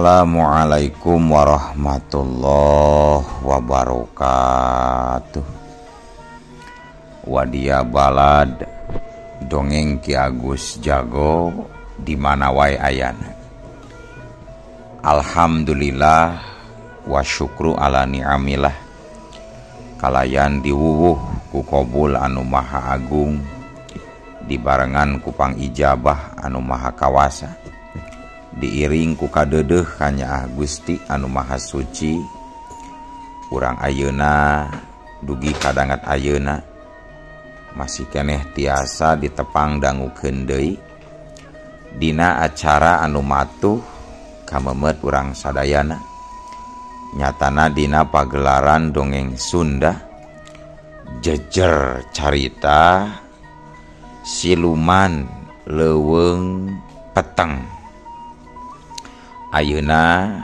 Assalamualaikum warahmatullahi wabarakatuh. Wadia balad dongeng Ki Agus Jago di mana wae ayana. Alhamdulillah wa syukru ala ni'amillah. Kalayan diwuwuh ku qabul anu maha agung, dibarengan ku pangijabah anu maha kawasa, diiring ku kadeudeuh ka Nyaah Gusti anu maha suci. Urang ayeuna dugi kadangat ayeuna masih keneh tiasa ditepang dangukeun deui dina acara anu matuh kamemet urang sadayana, nyatana dina pagelaran dongeng Sunda jejer carita siluman leuweung peteng. Ayeuna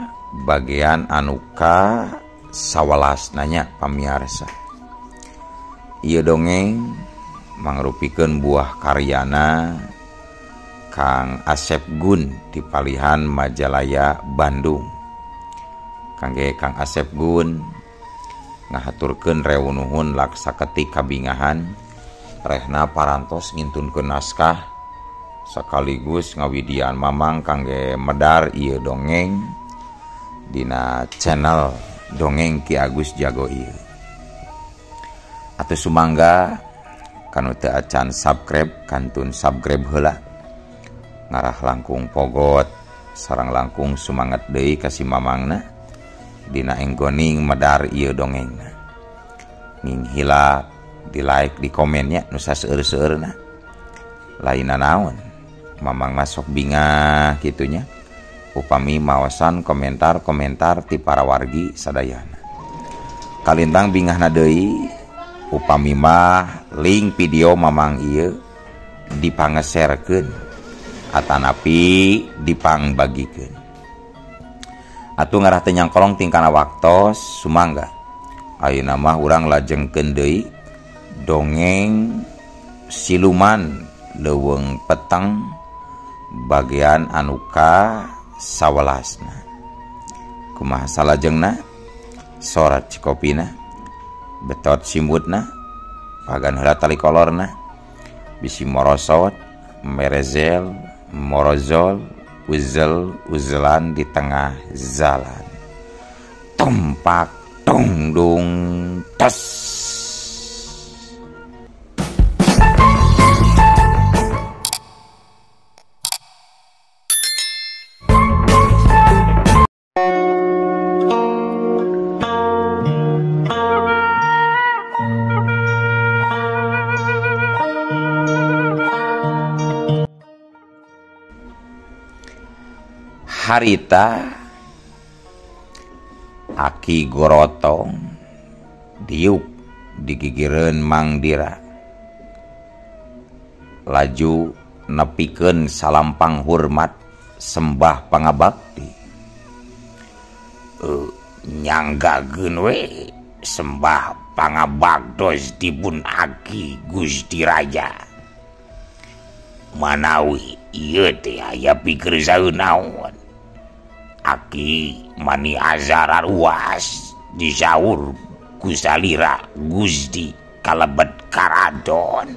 bagian anu ka 11 nanya pamiarsa. Ieu dongeng mangrupikeun buah karyana Kang Asep Gun di Palihan Majalaya Bandung. Kangge Kang Asep Gun ngahaturkeun rewu nuhun laksaketi kabingahan rehna parantos ngintunkeun naskah sakaligus ngawidian mamang kangge medar ieu dongeng dina channel dongeng Ki Agus Jago ieu. Atuh sumangga kanu teu acan subscribe kantun subscribe heula, ngarah langkung pogot sareng langkung sumanget deui ka si mamangna dina enggoning medar ieu dongengna. Nging hilap di like di komennya nu saseueur-seueurna. Lainna naon mamang masuk bingah gitunya upami maosan komentar-komentar ti para wargi sadayana. Kalintang bingahna deui upami mah link video mamang ieu dipangeserkeun atanapi dipangbagikeun. Atuh ngarah teu nyangkolong tingkana waktos sumangga ayeuna mah urang lajengkeun deui dongeng siluman leuweung peteng bagian anu ka 11. Kumaha salajengna? Sorat cikopina, betot simutna, pagan heula tali kolorna, bisi morosot, merezel, morozol, uzel-uzelan di tengah jalan. Tumpak tungdung tes. Harita Aki Gorotong diuk digigireun Mang Dira, laju nepikeun salampang hormat sembah pangabakti. Nyanggageun we sembah pangabaktos dipun Aki Gusti Raja. Manawi ieu teh aya pikeun saeunaon. Aki mani azara ruas disaur kusalira Gusti kalebet karadon.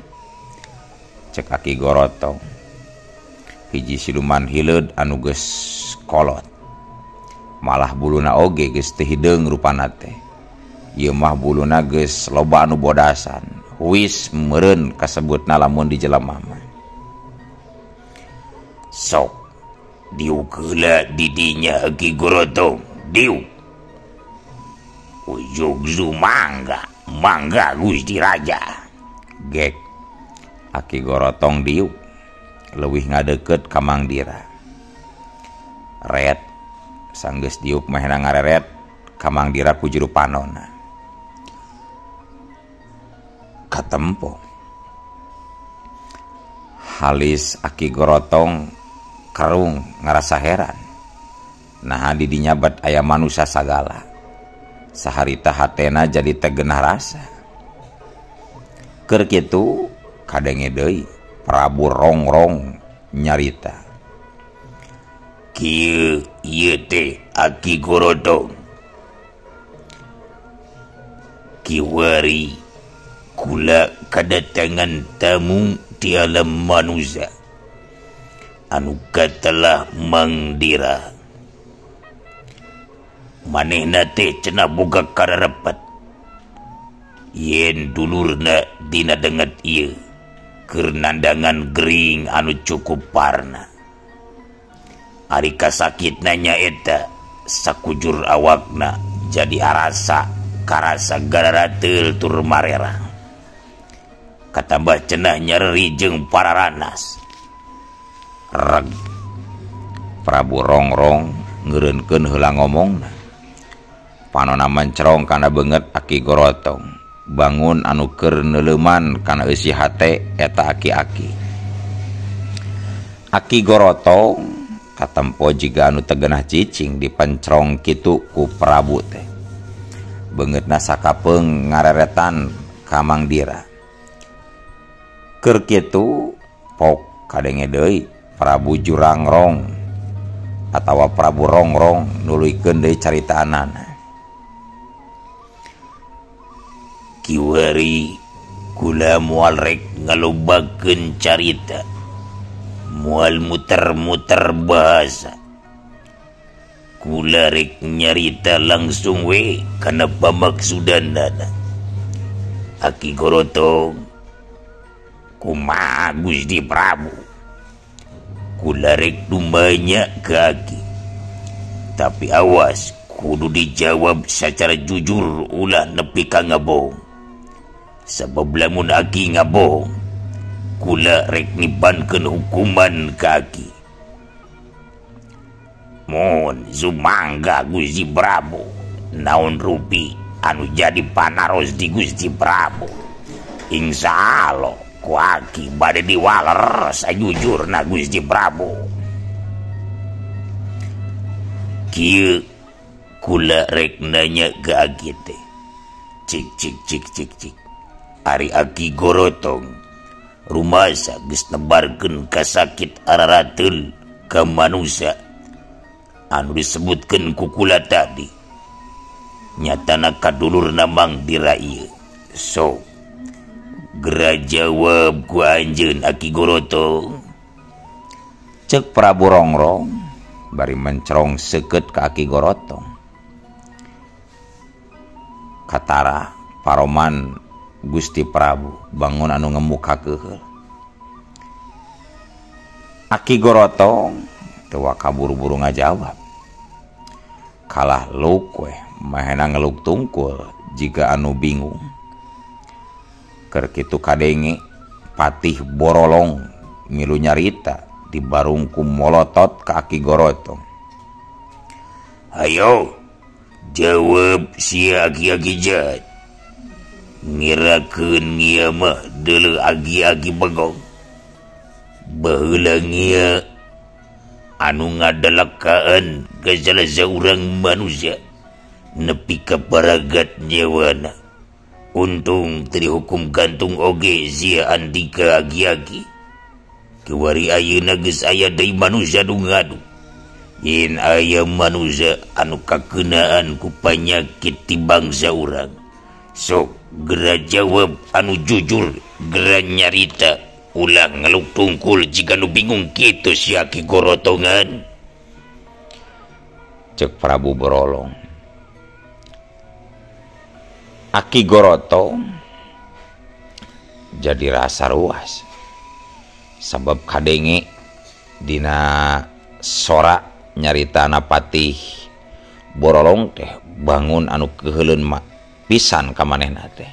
Cek Aki Gorotong hiji siluman hileud anu geus kolot, malah buluna oge geus teu hideung rupana teh. Ieu mah buluna geus loba anu bodasan, huis meureun kasebutna lamun di jelema mah. Sok diuk heula didinya Ki Gorotong, diuk. Ujug mangga Gusti Raja. Gek Aki Gorotong diuk leuwih ngadeukeut ka Mang Dira. Ret sanggeus diuk mahena ngareret ka Mang Dira ku juru panonna. Katempo halis Aki Gorotong karung ngarasa heran, nah didinya bet aya manusia sagala. Saharita hatena jadi tegenah rasa. Keur kitu kadenge deui Prabu Rongrong nyarita. kieu ieu teh Aki Gorotong kiwari kula kedatangan tamu di alam manusia anu katelah mangdira manehna teh cenah boga kararepet yen dulurna dina denget ieu keur nandangan gering anu cukup parna ari kasakitna nyaeta sakujur awakna jadi karasa gara teu tur marera katambah cenah nyeri jeung pararanas reg Prabu Rongrong ngeureunkeun heula ngomongna panonna mencrong kana beungeut Aki Gorotong bangun anu keur neuleuman kana eusi hate eta aki-aki Aki Gorotong katempo jiga anu tegenah cicing dipencrong kitu ku Prabu teh beungeutna sakapeung ngareretan ka Mangdira keur kitu pok kadenge deui Prabu Jurangrong atawa Prabu Rongrong nuluykeun deui caritaanana kiwari kula moal rek ngalobbakeun carita moal muter-muter bahasa kula rek nyarita langsung we kana pamaksudanana Aki Gorotong kumaha Gusti Prabu kula rek dumbanya ke Aki tapi awas kudu dijawab secara jujur ulah nepi ka ngabohong sabab lamun Aki ngabohong kula rek nibankeun hukuman ke Aki mohon sumangga Gusti Prabu naon rupi anu jadi panaros di Gusti Prabu insyaallah ku Aki bade diwaler sajujurna Gusti Prabu kieu kula rek nanya ke Aki teh cik ari Aki Gorotong rumasa geus nebarkeun kasakit ararateul ka manusia anu disebutkeun ku kula tadi nyatana kadulurna Mangdira ieu so gera jawab ku anjeun Aki Gorotong cek Prabu Rongrong bari mencrong seukeut ka Aki Gorotong katara paroman Gusti Prabu bangun anu ngemukakeun Aki Gorotong teu kaburu-buru ngajawab kalah luk we mahena ngeluk tungkul jika anu bingung keur kitu kadenge patih borolong milu nyarita dibarungku molotot ka Aki Gorotong ayo jawab si aki-aki jahat ngirakeun ngia mah deuleu agi-agi begong baheula ngia anu ngadalakaan ka salah saurang manusia nepi ka paragat nyawana untung teu dihukum gantung oge sia Andika agi-agi kiwari ayeuna geus aya deui manusia nu ngadu yen aya manusia anu kakeunaan ku panyakit ti bangsa urang sok gera jawab anu jujur gera nyarita ulang ngeluk tungkul jika nu bingung kitu si Aki Gorotongan cek Prabu Borolong Aki Gorotong jadi rasa ruas sabab kadenge dina sora nyarita patih Borolong teh bangun anu keheuleun pisan ka manehna teh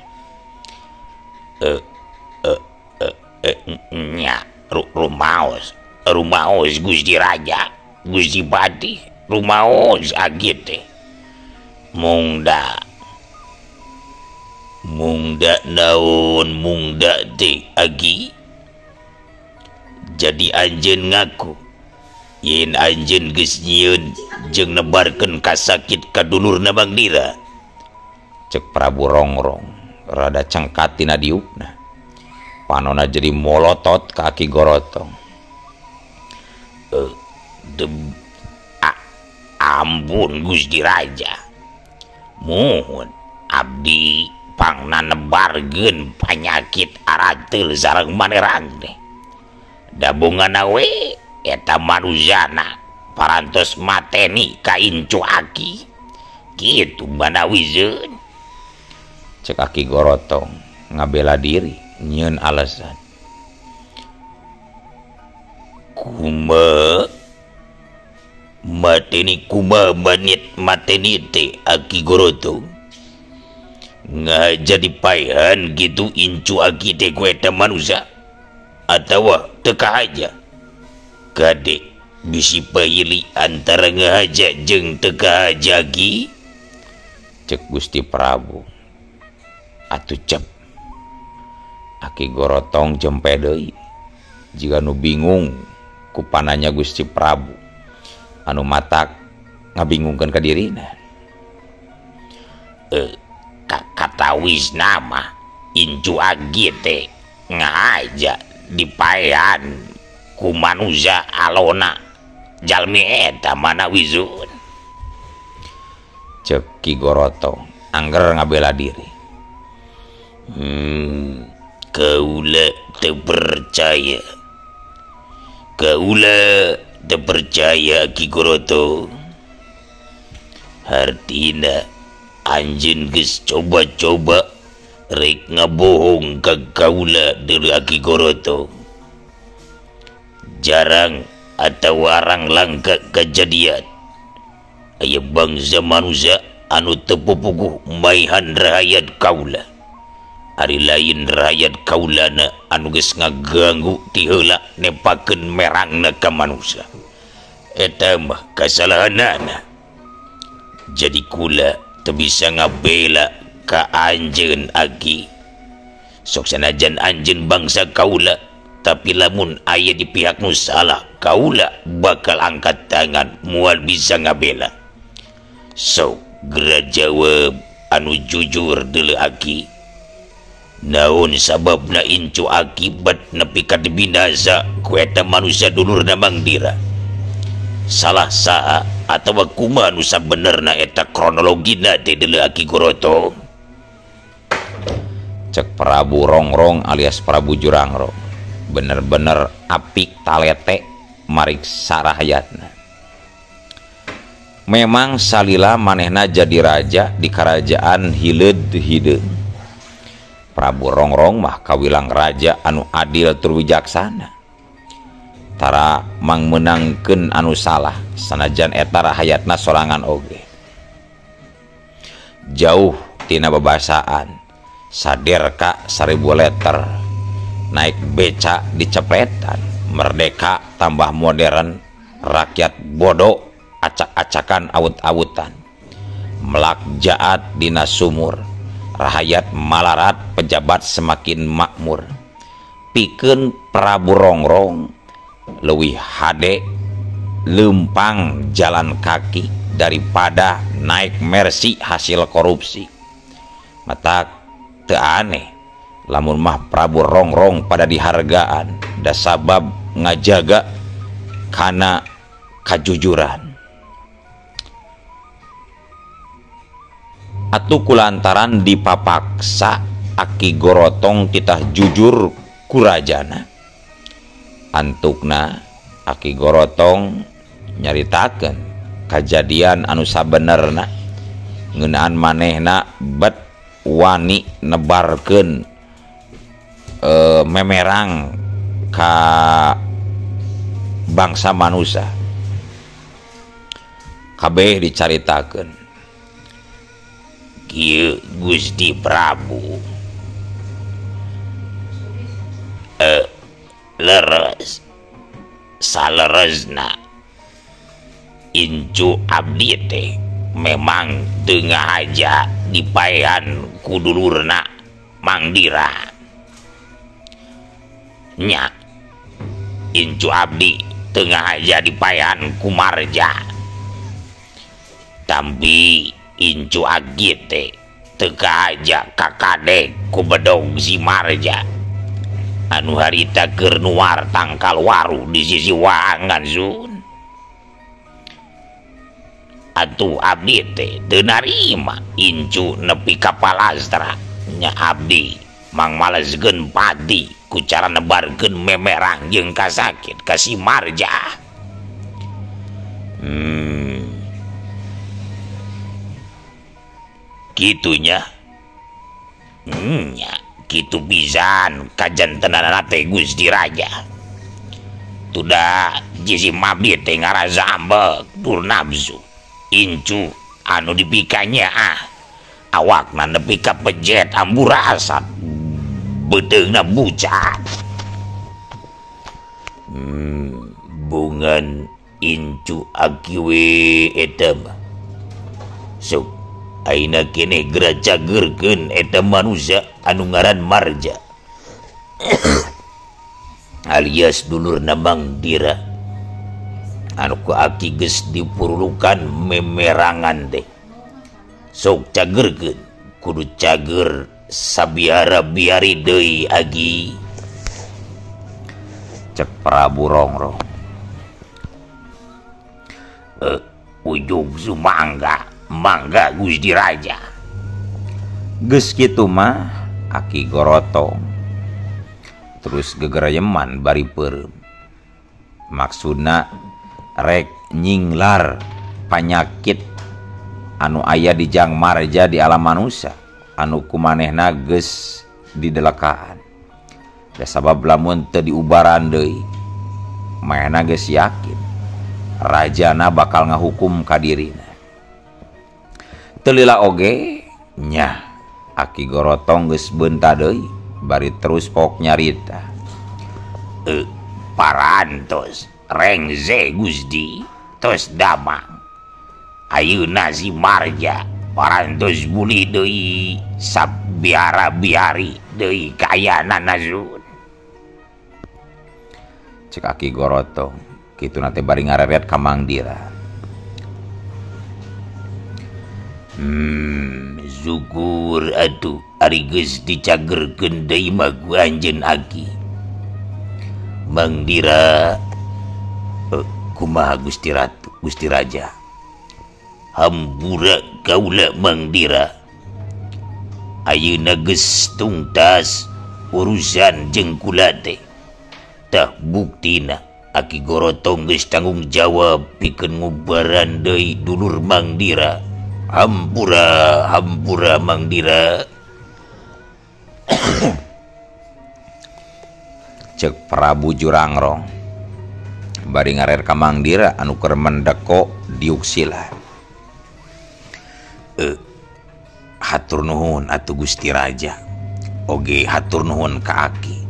nya rumaos Gusti Raja Gusti Pati rumaos agi teh mungda naon mungda teh agi jadi anjeun ngaku yen anjeun geus nyieun jeung nebarkeun kasakit ka dulurna Mangdira cek Prabu Rongrong rada cengkat tina diukna panona jadi molotot ka Aki Gorotong ampun Gusti Raja, mohon abdi pangna nebarkeun panyakit arateul sareng manerang teh. Dabunganna we eta manujana parantos mateni ka Incu Aki. Kitu banawizeun. Cek Aki Gorotong ngabela diri nyeun alasan. Kuma mateni kuma manit mateni teh Aki Gorotong ngaja dipaehan gitu Incu Aki teh ku eta manusia atawa teka aja kade bisi paili antara ngahaja jeung teka aja Ki. Cek Gusti Prabu atuh cep Aki Gorotong jempe deui jika nu bingung ku pananya Gusti Prabu anu matak ngabingungkeun ka dirina. Kata wisna mah Incu Aki teh ngahaja dipaehan ku manusia alona jalmi eta mana wizun. Cek Ki Gorotong angger ngabela diri. Kaula teu percaya. Kaula teu percaya Ki Gorotong. Hartina anjeun geus coba-coba rek ngabohong ka kaula deui Ki Gorotong. Jarang atau warang langka kejadian aya bangsa manusia anu teu pupuguh maihan rakyat kaula. Ari lain rakyat kaulana anu geus ngaganggu ti heula nepakeun merangna ka manusia. Eta mah kasalahanana. Jadi kula teu bisa ngabela ka anjeun Aki. Sok sanajan anjeun bangsa kaula, tapi lamun aya di pihak nu salah, kaula bakal angkat tangan moal bisa ngabela. So, geura jawab anu jujur deuleu Aki. Naon sababna Incu Aki bat nepi ka binasa ku eta manusia dulurna Mang Dira? Salah saha atawa kumaha nu sabenerna eta kronologina teh deuleu Ki Gorotong? Cek Prabu Rongrong alias Prabu Jurangrong. Bener-bener apik talete mariksa rakyatna. Memang salila manehna jadi raja di kerajaan hileud hideung. Prabu Rongrong mah kawilang raja anu adil tur wijaksana. Tara mangmenangkeun anu salah sanajan eta rahayatna sorangan oge. Jauh tina babasaan, saderka 1000 leter. Naik beca dicepretan, merdeka tambah modern, rakyat bodoh acak-acakan awut-awutan, melak jaat dina sumur, rahayat malarat pejabat semakin makmur. Pikeun Prabu Rongrong leuwih hade lempang jalan kaki daripada naik mercy hasil korupsi. Mata teu aneh lamun mah Prabu Rongrong pada dihargaan da sabab ngajaga kana kajujuran. Atuh kulantaran dipapaksa Aki Gorotong titah jujur ku rajana. Antukna Aki Gorotong nyaritakeun kajadian anu sabenerna ngeunaan manehna bet wani nebarkeun memerang ka bangsa manusia. Kabeh dicaritakeun. Kieu Gusti Prabu leres saleresna Incu abdi teh memang teu ngahaja dipaehan ku dulurna Mang Dira. Nya Incu abdi tengah aja dipaehan ku Marja, tapi Incu Aki teh teka aja kakade ku bedog si Marja anu harita keur nuar tangkal waru di sisi waangan Zun. atuh abdi teh teu narima incu nepi ka palastra nya abdi mang maleskeun pati ku cara nebarkeun memerang jeung kasakit ka si Marja. Kitunya nya kitu pisan kajantenana teh Gusti Raja. Tuda jisi mabit teh ngarazambek tur nafsu incu anu dipikanya awakna nepi ka pejet amburasat beteungna bucat. Bungan incu akiwe eta mah sok aina kene geura cagerkeun eta manusia anu ngaran Marja alias dulurna Mang Dira anu ku aki geus dipurulukan memerangan teh. Sok cagerkeun kudu cager sabiara biari deui agi, cek Prabu Rongrong. Ujung sumangga mangga Gusti Raja. Geus kitu mah Aki Gorotong terus gegerayeman bari peureum. Maksudna rek nyinglar panyakit anu aya di Jang Marja di alam manusia anu kumanehna geus didelekaan. Da sabab lamun teu diubaran deui manehna geus yakin rajana bakal ngahukum ka dirina. Teu lila oge nya Aki Gorotong geus beunta deui bari terus pok nyarita. Parantos rengze Gusti tos damang ayeuna si Marja parantos buli deui sabiara biari deui kayana nazun. Cek Aki Gorotong kitu nate bari ngareret ka Mang Dira. Syukur atuh ari geus dicagerkeun deui mah ku anjeun Aki. Mang Dira kumaha Gusti Ratu Gusti Raja. Hampura kaula Mang Dira. Ayeuna geus tuntas urusan jeung kula teh. Tah buktina Aki Gorotong geus tanggung jawab pikeun ngubaran deui dulur Mang Dira. Hampura hampura Mang Dira. Cek Prabu Jurangrong bari ngarer ka Mang Dira anu keur mendeko diuksila. Hatur nuhun atuh Gusti Raja. Oge hatur nuhun ka Aki.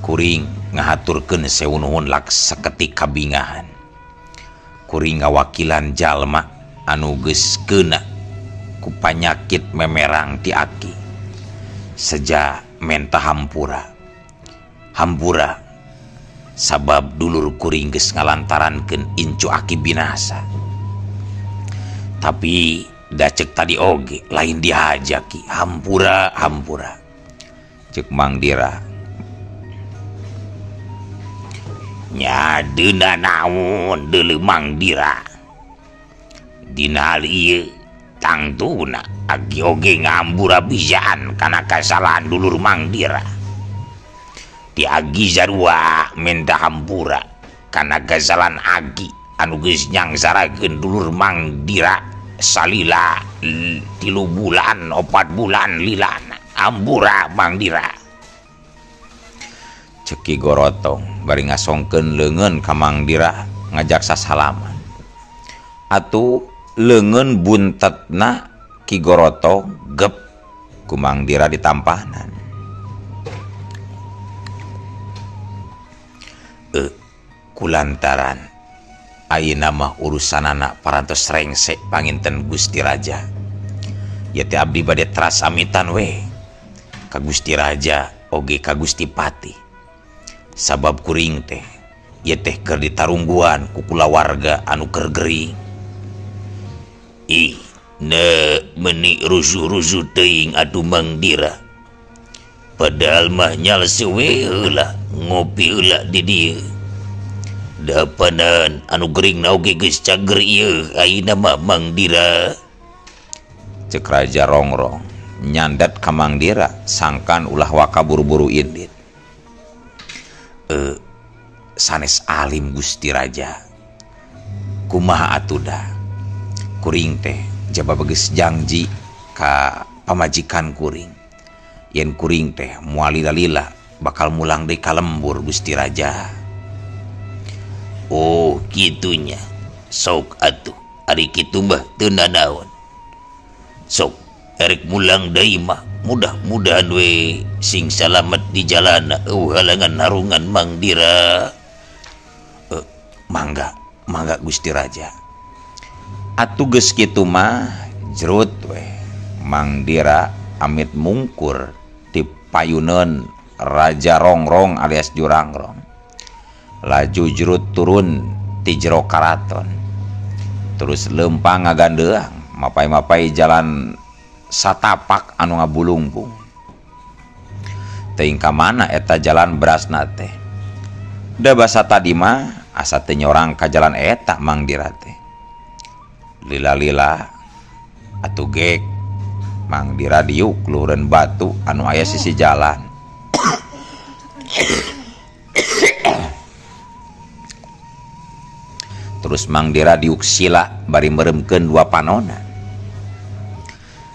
Kuring ngahaturkeun sewu nuhun lak saketik kabingahan. Kuring ngawakilan jalma anu geus keuna ku panyakit memerang ti Aki. Seja menta hampura. Hampura sabab dulur kuring geus ngalantarankeun incu Aki binasa. Tapi da cek tadi oge lain dihajaki hampura hampura. Cek Mang Dira. Nya deuna naon deuleu Mang Dira. Dina hal ieu tangtuna Aki oge ngambura pisan kana kasalahan dulur Mang Dira. Ti Aki sarua menta hampura kana kasalahan Aki anu geus nyangsarakeun dulur Mang Dira salila 3 bulan 4 bulan lilana. Hampura Mang Dira. Cek Ki Gorotong bari ngasongkeun leungeun ka Mang Dira ngajak sasalaman. Atuh leungeun buntetna Ki Gorotong gep ku Mang Dira ditampanan. Kulantaran ayeuna mah urusanana parantos rengse panginten Gusti Raja. Ya teh abdi bade teras amitan we ka Gusti Raja oge ka Gusti Pati. Sabab kuring teh ya teh keur ditarungguan ku kulawarga anu keur gering. Meni rusuh-rusuh teuing atuh Mang Dira. Padahal mah nyal sewe heula ngopi heula di dieu. dapanan anu gering naoge geus cager ieu ayeuna mah Mang Dira, cek Raja Rongrong nyandat ka Mang Dira sangkan ulah waka buru-buru indit. Sanes alim Gusti Raja, kumaha atuh da kuring teh jaba geus janji ka pamajikan kuring yen kuring teh moal lila bakal mulang deui ka lembur Gusti Raja. Oh gitunya, sok atuh ari kitu mah teu nanaon, sok erek mulang deui mah mudah-mudahan we sing salamet di jalan halangan harungan Mang Dira. Mangga Gusti Raja. Atuh geus kitu mah jerut we Mang Dira amit mungkur ti payuneun Raja Rongrong alias Jurangrong. Laju jerut turun ti jero karaton. Terus lempang ngagandeang mapai-mapai jalan satapak anu ngabulungkung. Teuing ka mana eta jalan berasna teh? Da basa tadi mah asa teu nyorang ka jalan eta Mang Dira teh. Lila-lila atuh gek Mang Dira diuk luhureun batu anu aya sisi jalan. Terus Mang Dira diuk sila bari meremkeun dua panonna.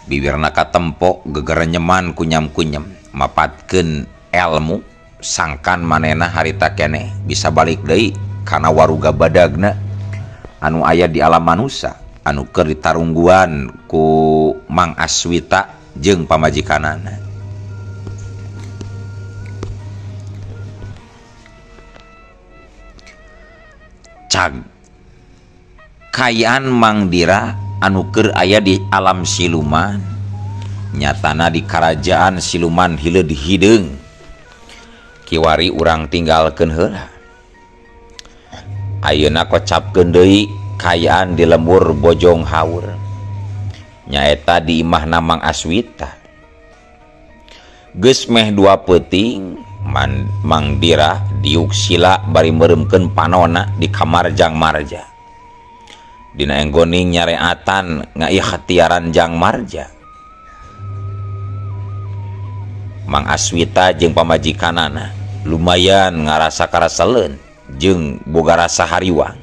Bibirna katempo gegerenyeman kunyam-kunyem mapatkeun ilmu sangkan manehna harita keneh bisa balik deui kana waruga badagna anu aya di alam manusia anu keur ditarungguan ku Mang Aswita jeung pamajikanana. Cag kayaan Mang Dira anu keur aya di alam siluman nyatana di kerajaan siluman hileud hideung kiwari urang tinggalkeun heula. Ayeuna kocapkeun deui kayaan di lembur Bojong Haur nyaeta di imahna Mang Aswita. Geus meh 2 peuting Mang Dira diuk sila bari meuremkeun panonna di kamar Jang Marja. Dina enggoning nyareatan ngaikhtiaran Jang Marja. Mang Aswita jeung pamajikanana lumayan ngarasa karaseleun jeung boga rasa hariwang.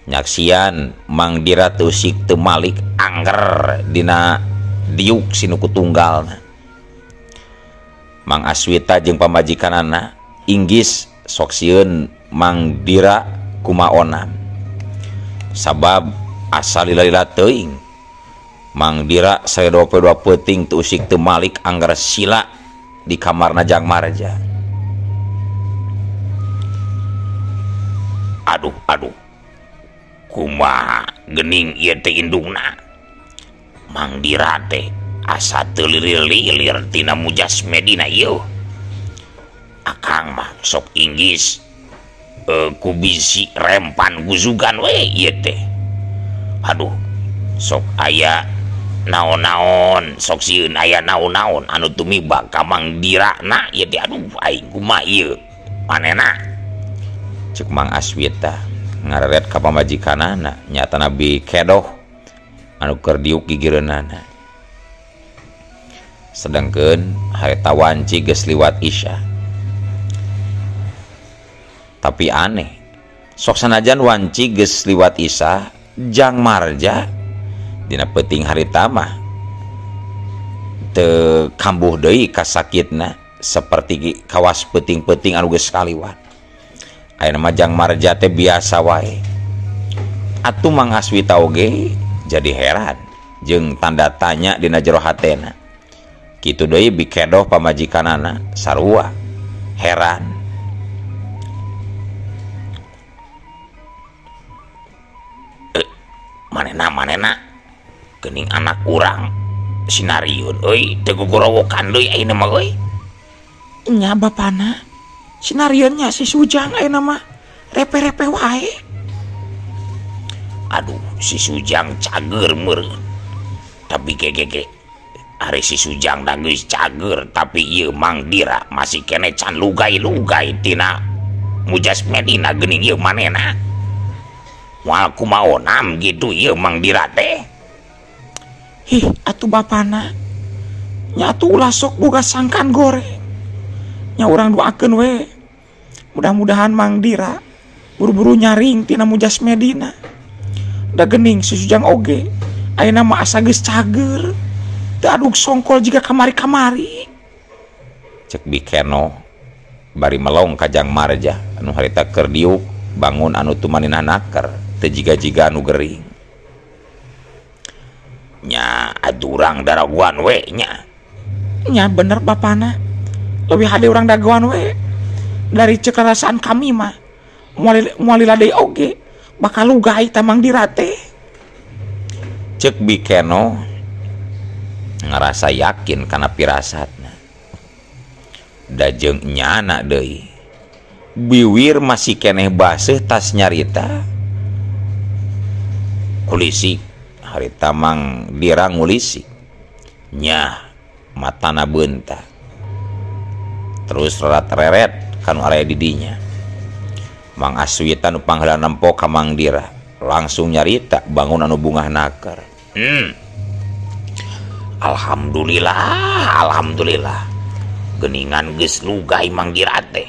Nyaksian Mang Dira teu usik teu malik angger dina diuk sinuku tunggalna. Mang Aswita jeung pamajikanana inggis sok sieun Mang Dira kumaonam. Sabab asa lila-lila teuing Mang Dira saya 22 peuting teu usik teu malik angger sila di kamarna Jang Marja. Aduh kumaha geuning ieu teh indungna Mang Dira teh asa teu lilir-lilir tina mujasmedina ieu. Akang mah sok inggis ku bisi rempan guzugan we ieu teh. Aduh sok aya naon-naon sok sieun aya naon-naon anu tumiba ka Mang Dira na ieu teh. Aduh aing kumaha ieu manehna, cek Mang Aswita ngareret ka pamajikanana nyatana bi kedoh anu keur diuk gigireunana. Sedengkeun harita wanci geus liwat isya. Tapi aneh, sok sanajan wanci geus liwat isya, Jang Marja dina peuting harita mah teu kambuh deui kasakitna saperti kawas peuting-peuting anu geus kaliwat. Ayeuna mah Jang Marja teh biasa wae. Atuh Mang Aswita oge jadi heran jeung tanda tanya dina jero hatena. Kitu deui bikedoh pamajikanana sarua heran. Manehna geuning anak urang sinariun euy teu gogorowokan deui ayeuna mah euy. Nya bapana sinarionnya si Sujang ayeuna mah repe-repe wae. Aduh si Sujang cager meureun. Tapi gegege ari si Sujang da geus cager tapi ieu Mang Dira masih kene can lugay-lugay tina Mujas Medina geuning ieu manehna moal kumaonam gitu ieu Mang Dira teh. Hih, atuh bapana nya atuh ulah sok boga sangkan goreng nya urang doakeun we mudah-mudahan Mang Dira buru-buru nyaring tina Mujas Medina. Da geuning si Sujang oge ayeuna mah asa geus cager teu aduk songkol jiga kamari-kamari. Cek Bikeno bari melong ka Jang Marja anu harita keur diuk bangun anu tumanina naker teu jiga-jiga anu gering. Nya atuh urang daraguan we nya. Nya bener bapana lebih hade urang dagoan we dari cekerasaan kami mah moal ladai oge bakal lugay ta Mang Dira teh. Cek Bikeno ngerasa yakin kana pirasatna. Da jeung nyana deui biwir masih keneh baseuh tas nyarita. Kulisi harita Mang Dira ngulisi nya matana beuntak terus rerat-reret kanu area didinya. Mang Aswita nu pangheula nempo ka Mang Dira langsung nyarita bangun anu bungah naker. Alhamdulillah geuningan geus lugay Mang Dira teh.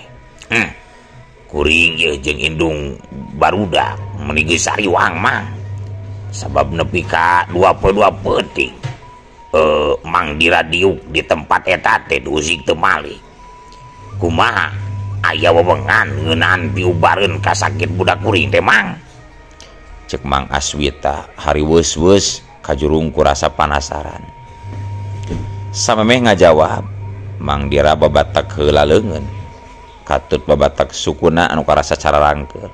Kuring ieu jeung indung barudak meuni geus sariwang Mang sabab nepi ka 22 peuting Mang Dira diuk di tempat eta teh diusik teu malih. Kumaha aya wewengan ngeunaan diubareun ka sakit budak kuring teh Mang? Cek Mang Aswita hari weus-weus kajurung ku rasa panasaran. Samemeh ngajawab Mang Dira babatak heula leungeun katut babatak sukuna anu karasa cararangkeun.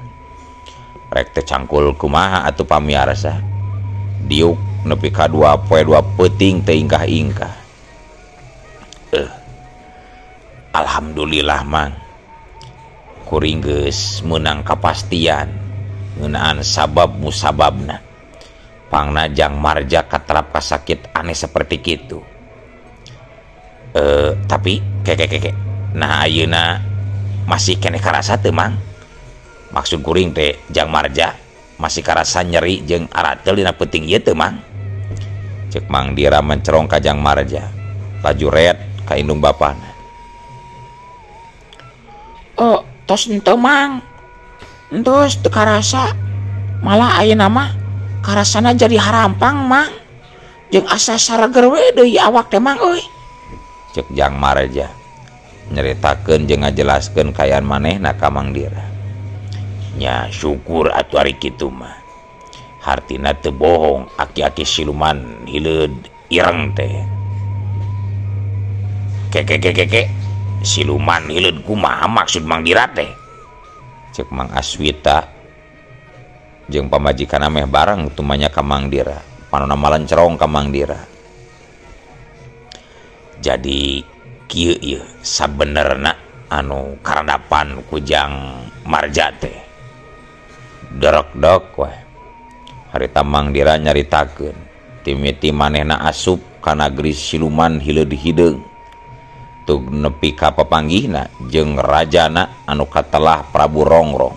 Rek teh cangkul kumaha atuh pamiarsa diuk nepi ka 2 peuting teh ingkah-ingkah. Alhamdulillah Mang kuring geus meunang kapastian ngeunaan sabab musababna pangna Jang Marja katerap ka sakit aneh seperti kitu. Tapi keke nah ayeuna masih keneh karasa teu Mang? Maksud kuring teh Jang Marja masih karasa nyeri jeung aratel dina peuting ieu teu Mang? Cek Mang Dira mencerong ka Jang Marja laju ret ka indung bapana. Oh, tos henteu Mang. Entos teu karasa. Malah ayeuna mah karasana jadi harampang Mang. Jeung asa sareger we deui awak teh Mang euy. Cek Jang Marja nyeritakeun jeung ngajelaskeun kayaan manehna ka Mang Dira. Nya syukur atuh ari kitu mah. Hartina teu bohong aki-aki siluman hileud ireng teh. Keke siluman hileud kumaha maksud Mang Dira teh? Cek Mang Aswita jeung pamajikanna meh bareng tumanya ka Mang Dira panonna malencerong ka Mang Dira. Jadi kieu ieu sabenerna anu karandapan ku Jang Marja teh. Derek-dek we harita Mang Dira nyaritakeun timiti manehna asup ka nagri siluman hileud hideung tug nepi ka papanggihna jeung rajana anu katelah Prabu Rongrong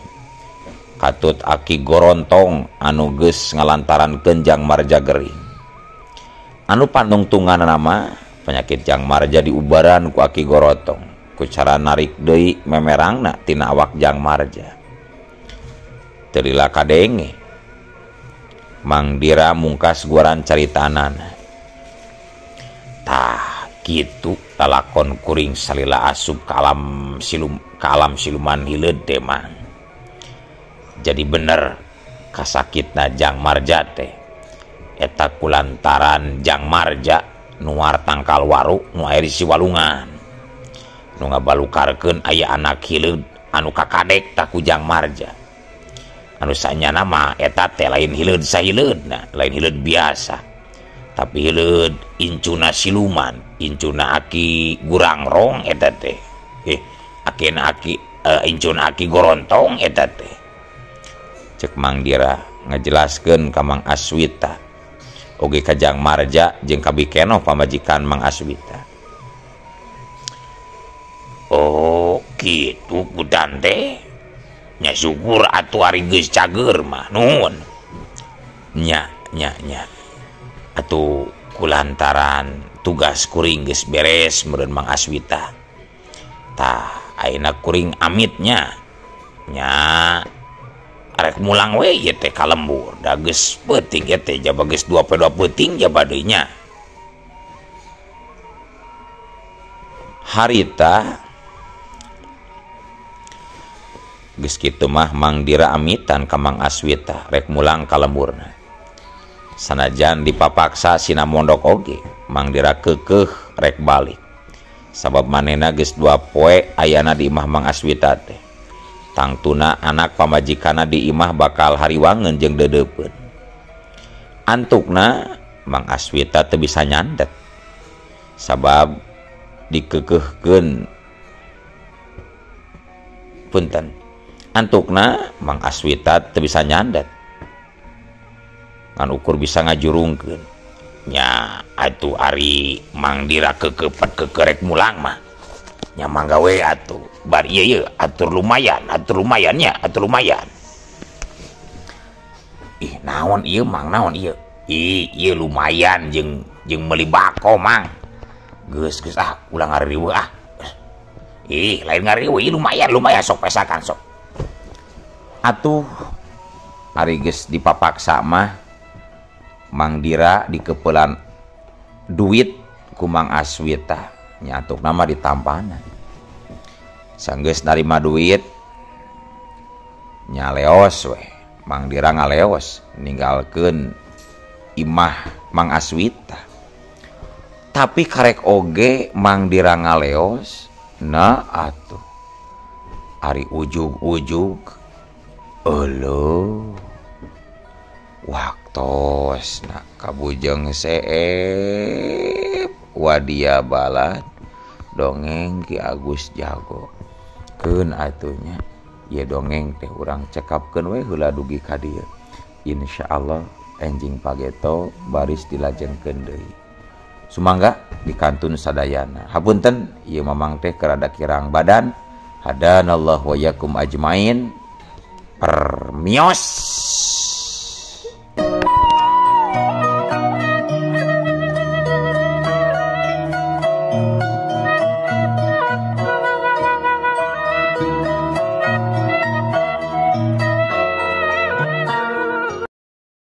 katut Aki Gorontong anu geus ngalantarankeun Jang Marja gering. Anu panungtunganna nama penyakit Jang Marja diubaran ku Aki Gorontong ku cara narik deui memerangna tina awak Jang Marja. Teu lila kadenge Mang Dira mungkas guaran caritanana. Tah kitu lalakon kuring salila asup ka alam siluman hileud teh Mang. Jadi bener kasakitna Jang Marja teh eta kulantaran Jang Marja nuar tangkal waru nu aya di Siwalungan nu ngabalukarkeun aya anak hileud anu kakadek ta ku Jang Marja. Anu sanyana mah eta teh lain hileud sahileudna, lain hileud biasa. Tapi hileud incuna siluman, incuna Aki Gurangrong eta teh. Incuna Aki Gorontong eta teh. Cek Mang Dira ngajelaskeun ka Mang Aswita oge ka Jang Marja jeung ka Bikeno pamajikan Mang Aswita. Oh, kitu kudan teh. nya syukur atuh ari geus cager mah nuhun. Nya atuh kulantaran tugas kuring geus beres meureun Mang Aswita. Tah ayeuna kuring amitnya nya arek mulang we ieu teh ka lembur. Da geus peuting ieu teh jaba geus 2 peuting jaba deui nya. Harita geus kitu mah Mang Dira amitan ka Mang Aswita rek mulang ka lemburna. Sanajan dipapaksa sina mondok oge, Mang Dira keukeuh rek balik. Sabab manehna geus 2 poe ayana di imah Mang Aswita teh. Tangtuna anak pamajikanna di imah bakal hariwangeun jeung deudeupeun. Antukna Mang Aswita teu bisa nyandet. Sabab dikeukeuhkeun punten. Antukna Mang Aswita teu bisa nyandet. Kan ukur bisa ngajurungkeun. Nya atuh ari Mang Dira keukeupat kekerek mulang mah. Nya mangga we atuh. Bar ieu atur lumayan nya, atur lumayan. Ih naon ieu Mang, naon ieu? Ieu lumayan jeung meuli bako Mang. Geus ulang ngariweuh ah. Lain ngariweuh, ieu lumayan sok pesakan sok. Atuh ari geus dipapaksa mah Mang Dira dikeupelan duit ku Mang Aswita nya antuk nama ditampanan. Sanggeus narima duit nya leos we. Mang Dira ngaleos ninggalkeun imah Mang Aswita. Tapi karek oge Mang Dira ngaleos na atuh ari ujug-ujug eueuh waktos na kabujeng seep wadia balad dongeng Ki Agus Jago keun atunya ieu dongeng teh urang cekapkeun we heula dugi ka dieu. Insyaallah enjing pageto baris dilajengkeun deui. Sumangga dikantun sadayana. Hapunten ieu mamang teh kerada kirang badan. Hadanallahu wa yakum ajmain. Permios.